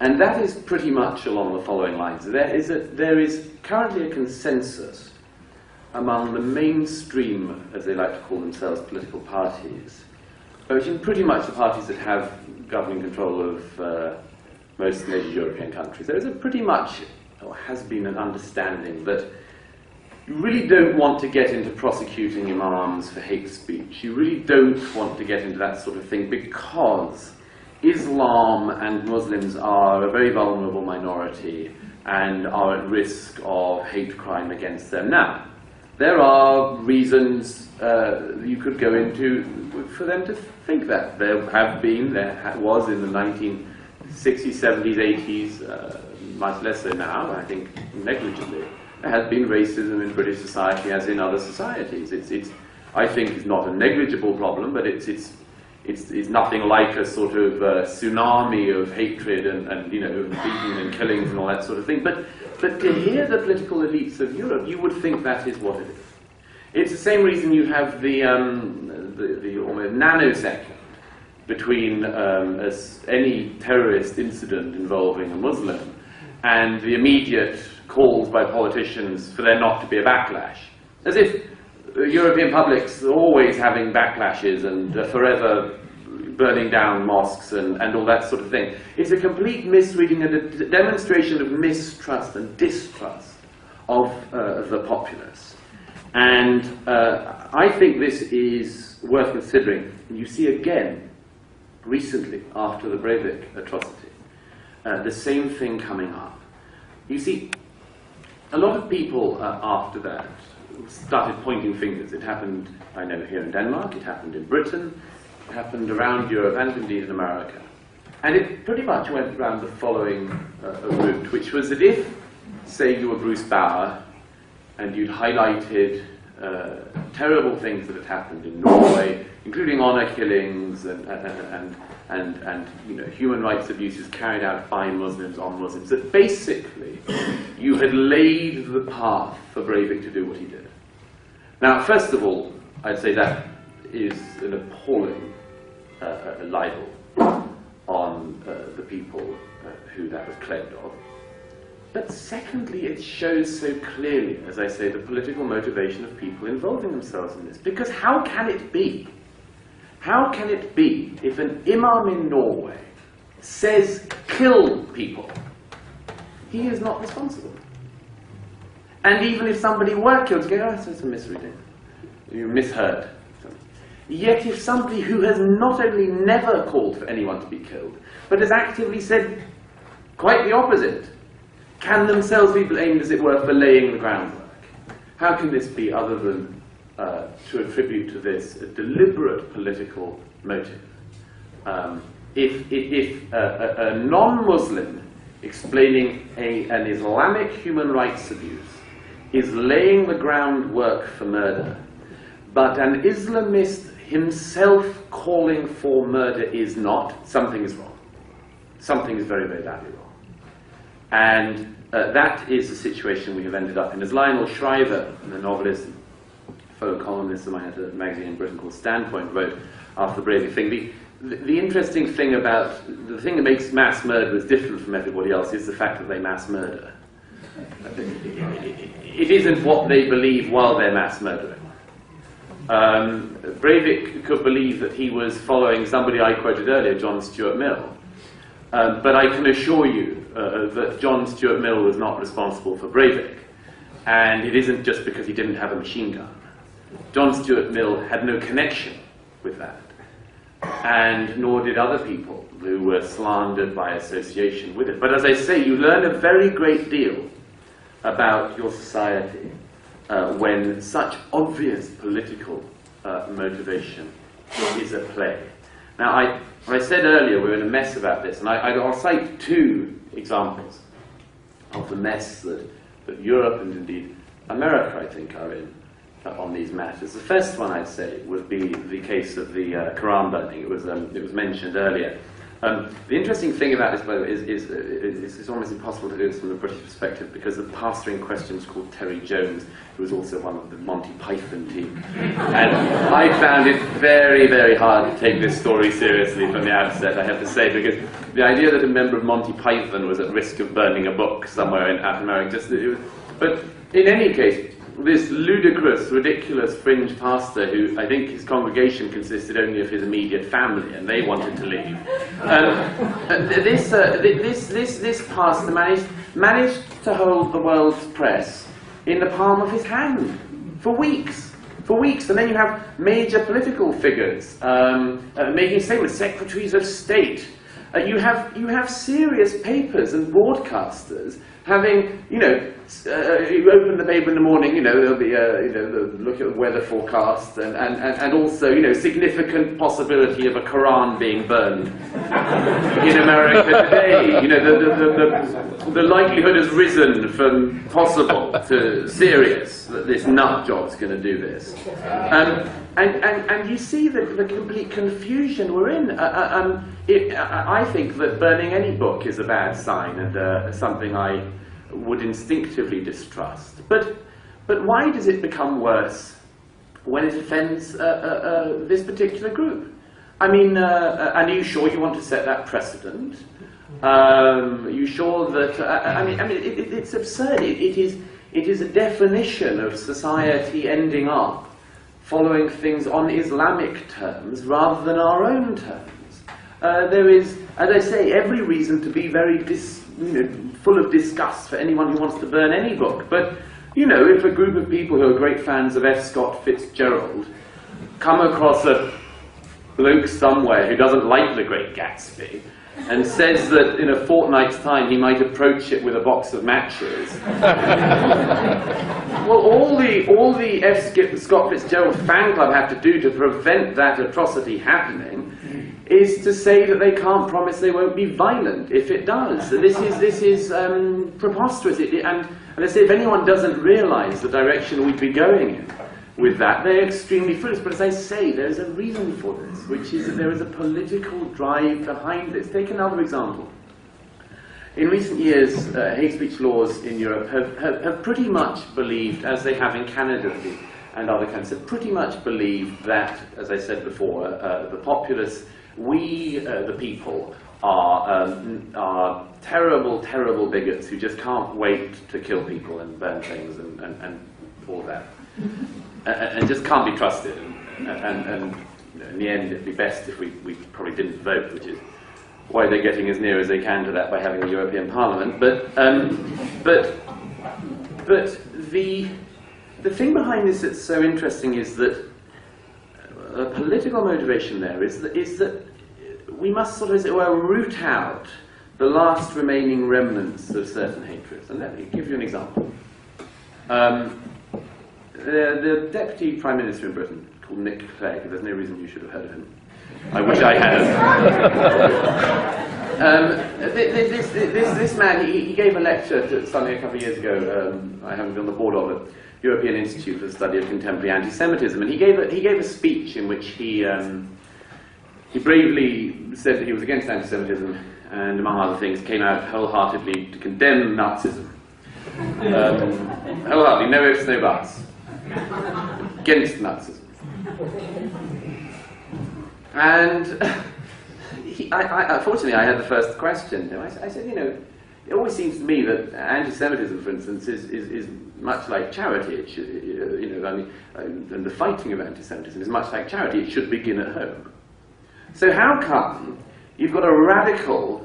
And that is pretty much along the following lines. There is currently a consensus among the mainstream, as they like to call themselves, political parties, which in pretty much the parties that have governing control of most major European countries. There is a pretty much, or has been, an understanding that you really don't want to get into prosecuting imams for hate speech. You really don't want to get into that sort of thing, because Islam and Muslims are a very vulnerable minority and are at risk of hate crime against them. Now, there are reasons you could go into for them to think that. There was in the 1960s, 70s, 80s, much less so now, I think negligibly. There has been racism in British society as in other societies. I think it's not a negligible problem, but it's nothing like a sort of tsunami of hatred and you know, beating and killings and all that sort of thing. But to hear the political elites of Europe, you would think that is what it is. It's the same reason you have the almost nanosecond between any terrorist incident involving a Muslim and the immediate calls by politicians for there not to be a backlash. As if European publics are always having backlashes and forever burning down mosques and all that sort of thing. It's a complete misreading and a demonstration of mistrust and distrust of the populace. And I think this is worth considering. You see again, recently, after the Breivik atrocity, the same thing coming up. You see, a lot of people after that started pointing fingers. It happened, I know, here in Denmark, it happened in Britain, it happened around Europe and indeed in America. And it pretty much went around the following route, which was that if, say, you were Bruce Bauer and you'd highlighted terrible things that had happened in Norway, including honor killings and you know, human rights abuses carried out by Muslims on Muslims, that basically you had laid the path for Breivik to do what he did. Now, first of all, I'd say that is an appalling libel on the people who that was claimed of. But secondly, it shows so clearly, as I say, the political motivation of people involving themselves in this. Because how can it be? How can it be if an imam in Norway says, kill people, he is not responsible? And even if somebody were killed, you go, oh, that's a misreading. You misheard. Yet if somebody who has not only never called for anyone to be killed, but has actively said quite the opposite, can themselves be blamed, as it were, for laying the groundwork? How can this be other than to attribute to this a deliberate political motive? If a non-Muslim explaining an Islamic human rights abuse is laying the groundwork for murder, but an Islamist himself calling for murder is not, something is wrong. Something is very, very badly wrong. And that is the situation we have ended up in. As Lionel Shriver, the novelist, fellow columnist of mine at a magazine in Britain called Standpoint, wrote after the Breivik thing, the interesting thing about, the thing that makes mass murderers different from everybody else is the fact that they mass murder. It isn't what they believe while they're mass murdering. Breivik could believe that he was following somebody I quoted earlier, John Stuart Mill. But I can assure you that John Stuart Mill was not responsible for Breivik. And it isn't just because he didn't have a machine gun. John Stuart Mill had no connection with that. And nor did other people who were slandered by association with it. But as I say, you learn a very great deal about your society when such obvious political motivation is at play. Now, I said earlier we're in a mess about this, and I'll cite two examples of the mess that Europe and indeed America, I think, are in on these matters. The first one, I'd say, would be the case of the Quran burning. It was mentioned earlier. The interesting thing about this, by the way, is it's almost impossible to do this from the British perspective, because the pastor in question was called Terry Jones, who was also one of the Monty Python team. And I found it very, very hard to take this story seriously from the outset, I have to say, because the idea that a member of Monty Python was at risk of burning a book somewhere in Latin America, but in any case, this ludicrous, ridiculous fringe pastor who I think his congregation consisted only of his immediate family and they wanted to leave. This pastor managed to hold the world's press in the palm of his hand for weeks. And then you have major political figures making statements, secretaries of state. You have serious papers and broadcasters having, you open the paper in the morning, there'll be look at the weather forecast and also, significant possibility of a Quran being burned in America today. The likelihood has risen from possible to serious that this nut job's going to do this. And you see the complete confusion we're in. I think that burning any book is a bad sign and something I would instinctively distrust. But why does it become worse when it offends this particular group? I mean, and are you sure you want to set that precedent? Are you sure that? It's absurd. It is a definition of society ending up following things on Islamic terms rather than our own terms. There is, as I say, every reason to be very full of disgust for anyone who wants to burn any book. But, if a group of people who are great fans of F. Scott Fitzgerald come across a bloke somewhere who doesn't like The Great Gatsby and says that in a fortnight's time he might approach it with a box of matches, well, all the F. Scott Fitzgerald fan club have to do to prevent that atrocity happening is to say that they can't promise they won't be violent if it does. This is preposterous. And I say, if anyone doesn't realise the direction we'd be going in with that, they're extremely foolish. But as I say, there's a reason for this, which is that there is a political drive behind this. Take another example. In recent years, hate speech laws in Europe have pretty much believed, as they have in Canada and other countries, have pretty much believed that, as I said before, the populace, we, the people, are terrible, terrible bigots who just can't wait to kill people and burn things and all that. And just can't be trusted. And in the end, it'd be best if we probably didn't vote, which is why they're getting as near as they can to that by having a European Parliament. But the thing behind this that's so interesting is that the political motivation there is that we must sort of, as it were, root out the last remaining remnants of certain hatreds. And let me give you an example. The Deputy Prime Minister in Britain, called Nick Clegg, there's no reason you should have heard of him. I wish I had. This man, he gave a lecture to something a couple of years ago, I haven't been on the board of it, European Institute for the Study of Contemporary Anti-Semitism, and he gave a speech in which he bravely said that he was against anti-Semitism, and among other things came out wholeheartedly to condemn Nazism. Wholeheartedly, no ifs, no buts. Against Nazism. And unfortunately, I had the first question. I said, it always seems to me that anti-Semitism, for instance, is much like charity. It should, and the fighting of anti-Semitism is much like charity. It should begin at home. So how come you've got a radical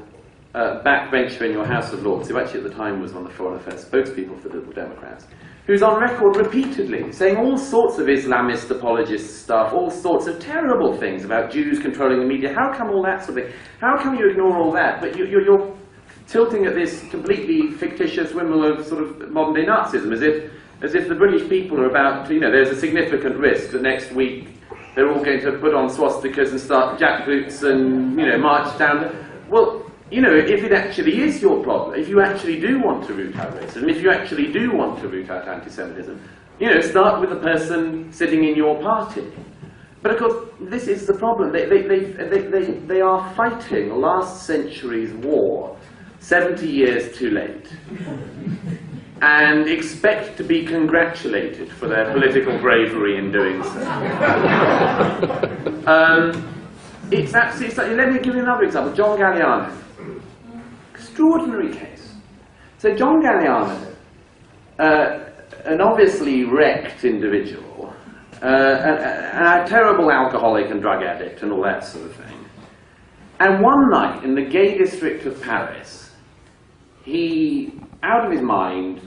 backbencher in your House of Lords, who actually at the time was one of the Foreign Affairs spokespeople for the Liberal Democrats, who's on record repeatedly saying all sorts of Islamist apologist stuff, all sorts of terrible things about Jews controlling the media? How come all that sort of thing? How come you ignore all that? But you're tilting at this completely fictitious wimble of sort of modern-day Nazism, as if the British people are about to, there's a significant risk that next week they're all going to put on swastikas and start jackboots and, march down. Well, if it actually is your problem, if you actually do want to root out racism, if you actually do want to root out anti-Semitism, start with the person sitting in your party. But of course, this is the problem. They are fighting last century's war 70 years too late, and expect to be congratulated for their political bravery in doing so. It's absolutely. Let me give you another example. John Galliano. Extraordinary case. So John Galliano, an obviously wrecked individual, and a terrible alcoholic and drug addict and all that sort of thing. And one night in the gay district of Paris, he, out of his mind,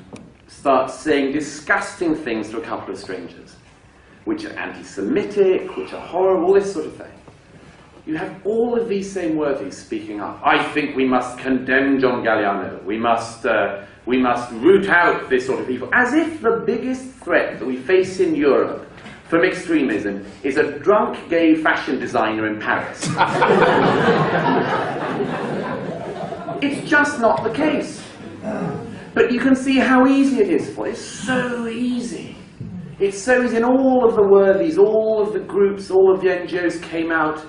starts saying disgusting things to a couple of strangers, which are anti-Semitic, which are horrible, this sort of thing. You have all of these same worthies speaking up. I think we must condemn John Galliano. We must root out this sort of evil. As if the biggest threat that we face in Europe from extremism is a drunk gay fashion designer in Paris. It's just not the case. But you can see how easy it is for it. It's so easy. It's so easy. And all of the worthies, all of the groups, all of the NGOs came out.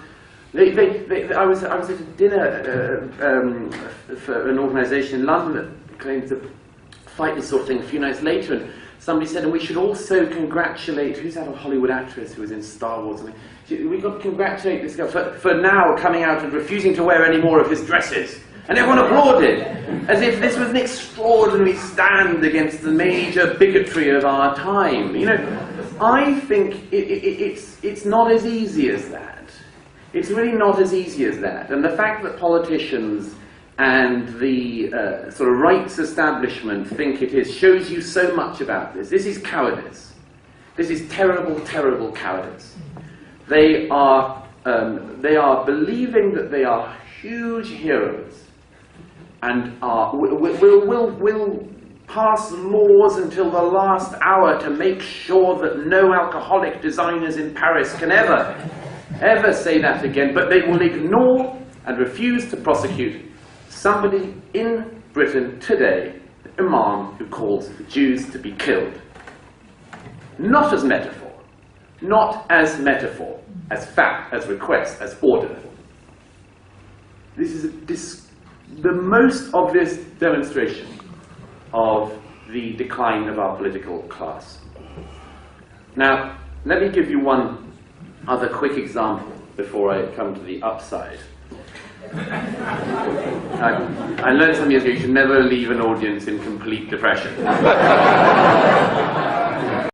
I was at a dinner for an organisation in London that claimed to fight this sort of thing a few nights later, and somebody said, and we should also congratulate, who's that Hollywood actress who was in Star Wars? We've got to congratulate this guy for now coming out and refusing to wear any more of his dresses. And everyone applauded, as if this was an extraordinary stand against the major bigotry of our time. You know, I think it's not as easy as that. It's really not as easy as that. And the fact that politicians and the sort of rights establishment think it is shows you so much about this. This is cowardice. This is terrible, terrible cowardice. They are believing that they are huge heroes and will pass laws until the last hour to make sure that no alcoholic designers in Paris can ever say that again, but they will ignore and refuse to prosecute somebody in Britain today, an imam who calls for Jews to be killed. Not as metaphor, as fact, as request, as order. This is the most obvious demonstration of the decline of our political class. Now, let me give you one other quick example before I come to the upside. I learned some years ago you should never leave an audience in complete depression.